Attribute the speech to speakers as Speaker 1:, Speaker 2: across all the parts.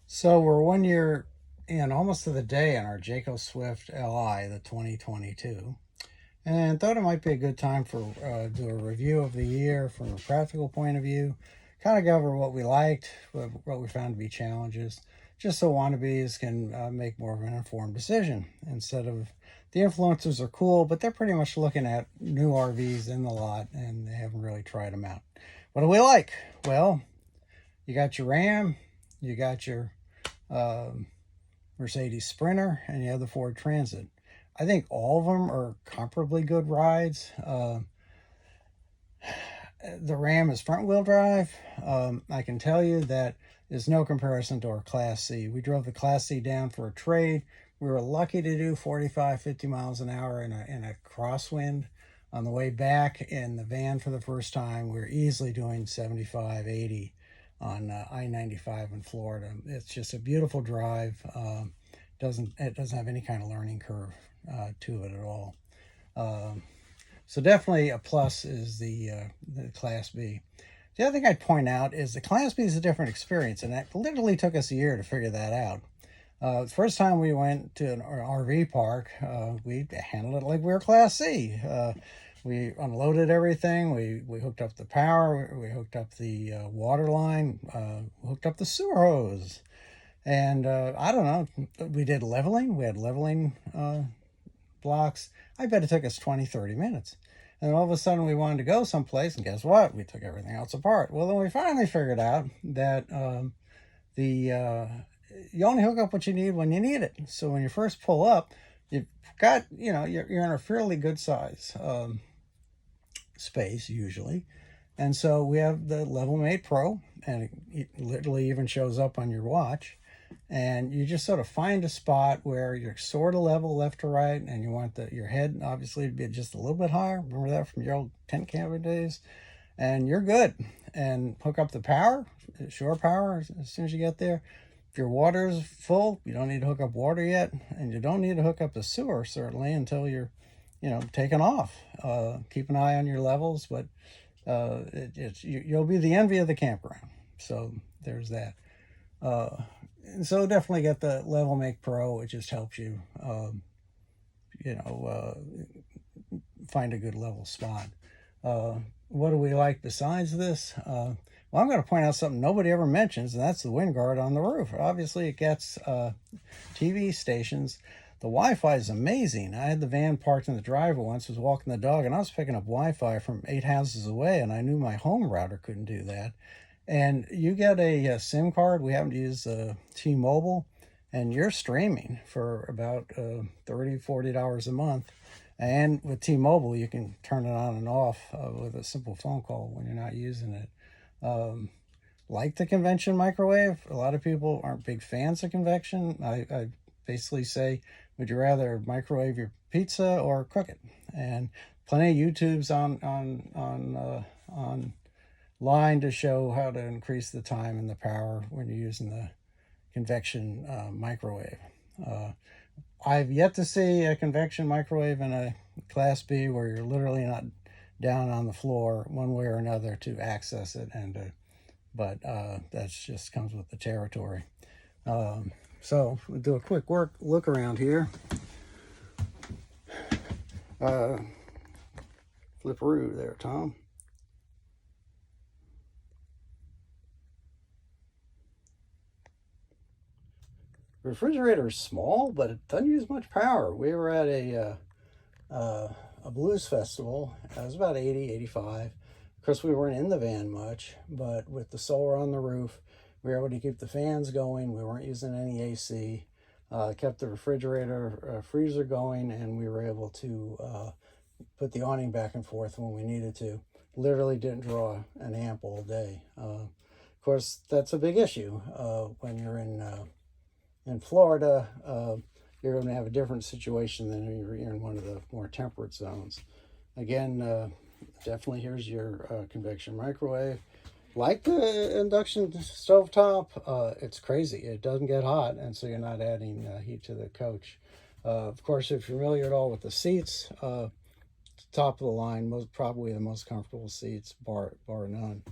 Speaker 1: So we're 1 year in, almost to the day, on our Jayco Swift Li, the 2022, and thought it might be a good time for do a review of the year from a practical point of view. Kind of go over what we liked, what we found to be challenges, just so wannabes can make more of an informed decision instead of the influencers are cool, but they're pretty much looking at new RVs in the lot and they haven't really tried them out. What do we like? Well, you got your Ram, you got your um, Mercedes Sprinter, and you have the Ford Transit. I think all of them are comparably good rides. The Ram is front wheel drive. I can tell you that there's no comparison to our Class C. We drove the Class C down for a trade. We were lucky to do 45, 50 miles an hour in a crosswind. On the way back in the van for the first time, we were easily doing 75, 80 on I-95 in Florida. It's just a beautiful drive. It doesn't have any kind of learning curve to it at all. So definitely a plus is the Class B. The other thing I'd point out is the Class B is a different experience, and it literally took us a year to figure that out. The first time we went to an RV park, we handled it like we were Class C. We unloaded everything. We hooked up the power. We hooked up the water line. Hooked up the sewer hose. And I don't know. We did leveling. We had leveling blocks. I bet it took us 20, 30 minutes. And all of a sudden we wanted to go someplace, and guess what? We took everything else apart. Well, then we finally figured out that you only hook up what you need when you need it. So when you first pull up, you've got, you're in a fairly good size space usually. And so we have the Level Mate Pro, and it literally even shows up on your watch. And you just sort of find a spot where you're sort of level left to right, and you want your head obviously to be just a little bit higher. Remember that from your old tent camping days? And you're good. And hook up the power, shore power, as soon as you get there. If your water is full, you don't need to hook up water yet, and you don't need to hook up the sewer certainly until you're, taking off. Keep an eye on your levels, but you'll be the envy of the campground. So there's that. And so definitely get the Level Make Pro. It just helps you, you know, find a good level spot. What do we like besides this? Well, I'm going to point out something nobody ever mentions, and that's the wind guard on the roof. Obviously, it gets TV stations. The Wi-Fi is amazing. I had the van parked in the driveway once, was walking the dog, and I was picking up Wi-Fi from 8 houses away, and I knew my home router couldn't do that. And you get a SIM card. We happen to use T-Mobile, and you're streaming for about $30, $40 a month. And with T-Mobile, you can turn it on and off with a simple phone call when you're not using it. Like the convection microwave, a lot of people aren't big fans of convection. I basically say, would you rather microwave your pizza or cook it? And plenty of YouTubes on line to show how to increase the time and the power when you're using the convection microwave. I've yet to see a convection microwave in a Class B where you're literally not down on the floor one way or another to access it, but that just comes with the territory. So we'll do a quick look around here. Flipperoo there, Tom. The refrigerator is small, but it doesn't use much power. We were at a blues festival. It was about 80, 85. Of course, we weren't in the van much, but with the solar on the roof, we were able to keep the fans going. We weren't using any AC. Kept the refrigerator, freezer going, and we were able to put the awning back and forth when we needed to. Literally didn't draw an amp all day. Of course, that's a big issue when you're in Florida. You're going to have a different situation than you're in one of the more temperate zones. Again, definitely here's your convection microwave. Like the induction stovetop, it's crazy. It doesn't get hot, and so you're not adding heat to the coach. Of course, if you're familiar at all with the seats, top of the line, probably the most comfortable seats, bar none.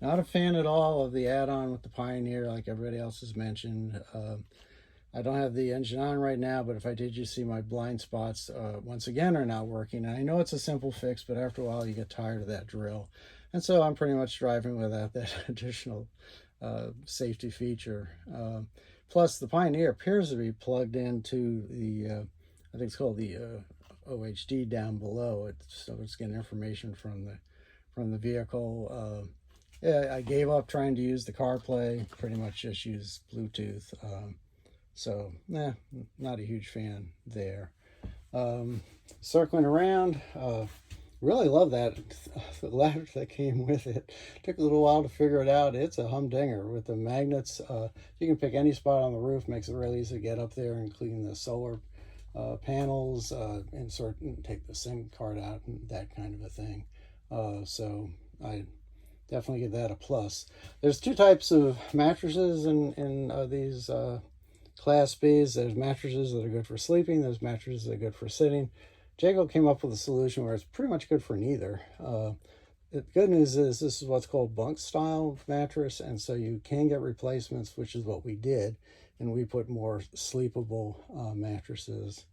Speaker 1: Not a fan at all of the add-on with the Pioneer, like everybody else has mentioned. I don't have the engine on right now, but if I did, you see my blind spots once again are not working. And I know it's a simple fix, but after a while you get tired of that drill. And so I'm pretty much driving without that additional safety feature. Plus, the Pioneer appears to be plugged into the, I think it's called the OHD down below. So it's getting information from the vehicle. Yeah, I gave up trying to use the CarPlay. Pretty much just use Bluetooth. So, not a huge fan there. Circling around, really love that the ladder that came with it. Took a little while to figure it out. It's a humdinger with the magnets. You can pick any spot on the roof. Makes it really easy to get up there, including the solar panels, insert and take the SIM card out and that kind of a thing. So I definitely give that a plus. There's two types of mattresses in these Class Bs. There's mattresses that are good for sleeping. There's mattresses that are good for sitting. Jayco came up with a solution where it's pretty much good for neither. The good news is this is what's called bunk style mattress, and so you can get replacements, which is what we did, and we put more sleepable mattresses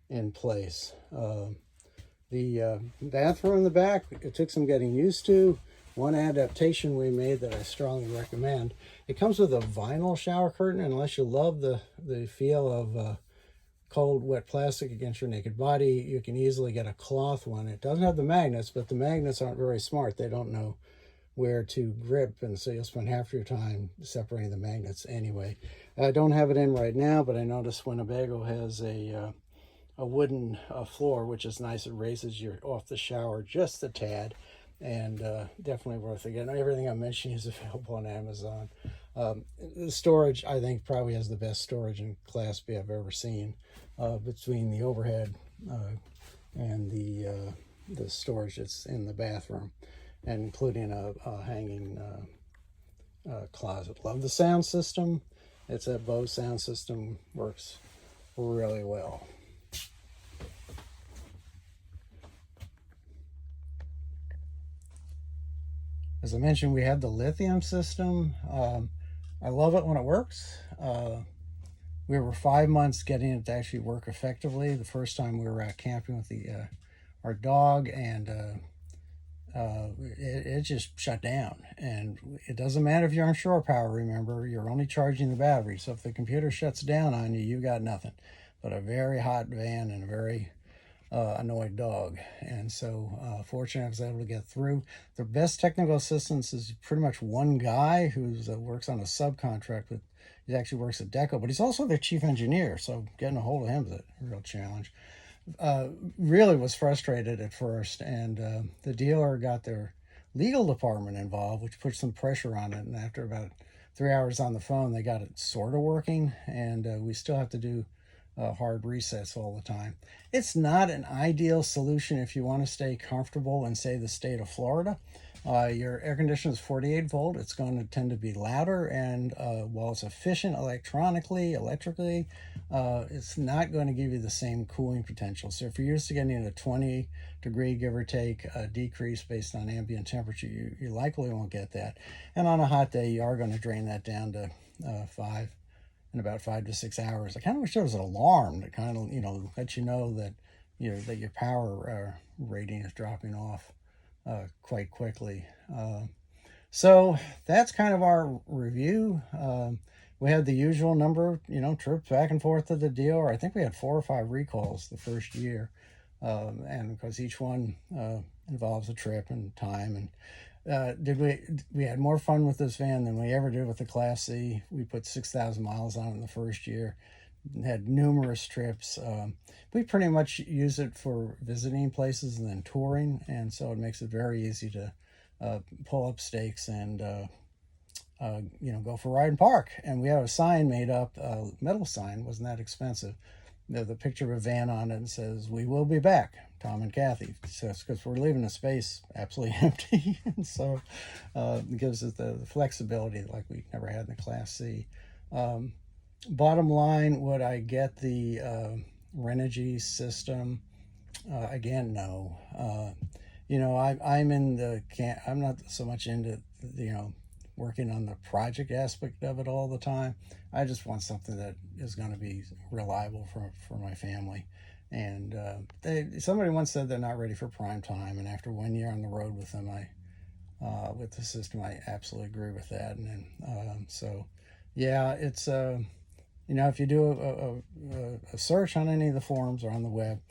Speaker 1: in place. The bathroom in the back, it took some getting used to. One adaptation we made that I strongly recommend, it comes with a vinyl shower curtain. Unless you love the feel of cold, wet plastic against your naked body, you can easily get a cloth one. It doesn't have the magnets, but the magnets aren't very smart. They don't know where to grip, and so you'll spend half your time separating the magnets anyway. I don't have it in right now, but I noticed Winnebago has a wooden floor, which is nice. It raises you off the shower just a tad, and definitely worth it. Again, everything I'm mentioning is available on Amazon. The storage, I think, probably has the best storage in Class B I've ever seen, between the overhead and the storage that's in the bathroom, and including a hanging closet. Love the sound system. It's a Bose sound system, works really well. As I mentioned, we have the lithium system. I love it when it works. We were 5 months getting it to actually work effectively. The first time we were out camping with our dog, and it just shut down. And it doesn't matter if you're on shore power, remember, you're only charging the battery. So if the computer shuts down on you, you got nothing but a very hot van and a very annoyed dog. And so fortunately I was able to get through. The best technical assistance is pretty much one guy who works on a subcontract with, he actually works at Deco, but he's also their chief engineer, so getting a hold of him is a real challenge. Really was frustrated at first, and the dealer got their legal department involved, which put some pressure on it, and after about 3 hours on the phone they got it sort of working, and we still have to do hard resets all the time. It's not an ideal solution if you want to stay comfortable in, say, the state of Florida. Your air conditioner is 48 volt. It's going to tend to be louder, and while it's efficient electrically, it's not going to give you the same cooling potential. So if you're used to getting a 20 degree, give or take, decrease based on ambient temperature, you likely won't get that. And on a hot day, you are going to drain that down to 5 in about 5 to 6 hours. I kind of wish there was an alarm that kind of, let you know that that your power rating is dropping off quite quickly. So that's kind of our review. We had the usual number of trips back and forth to the dealer. I think we had 4 or 5 recalls the first year, and because each one involves a trip and time. And we had more fun with this van than we ever did with the Class C. We put 6,000 miles on it in the first year, had numerous trips. We pretty much use it for visiting places and then touring, and so it makes it very easy to pull up stakes and go for a ride and park. And we have a sign made up, metal sign, wasn't that expensive. The picture of a van on it and says, "We will be back, Tom and Kathy." So it's because we're leaving a space absolutely empty. And so it gives us the flexibility like we never had in the Class C. Bottom line, would I get the Renogy system? Again, no. I'm in the camp. I'm not so much into working on the project aspect of it all the time. I just want something that is going to be reliable for my family. And somebody once said they're not ready for prime time, and after 1 year on the road with them, with the system, I absolutely agree with that. And so, yeah, it's if you do a search on any of the forums or on the web,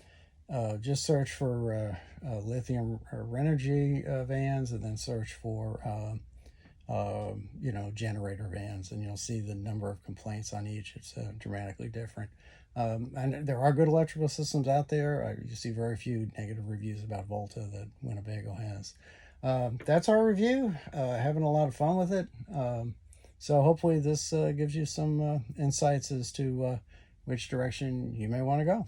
Speaker 1: just search for lithium Renogy vans, and then search for generator vans, and you'll see the number of complaints on each. It's dramatically different. And there are good electrical systems out there. You see very few negative reviews about Volta that Winnebago has. That's our review. Having a lot of fun with it. So hopefully this gives you some insights as to which direction you may want to go.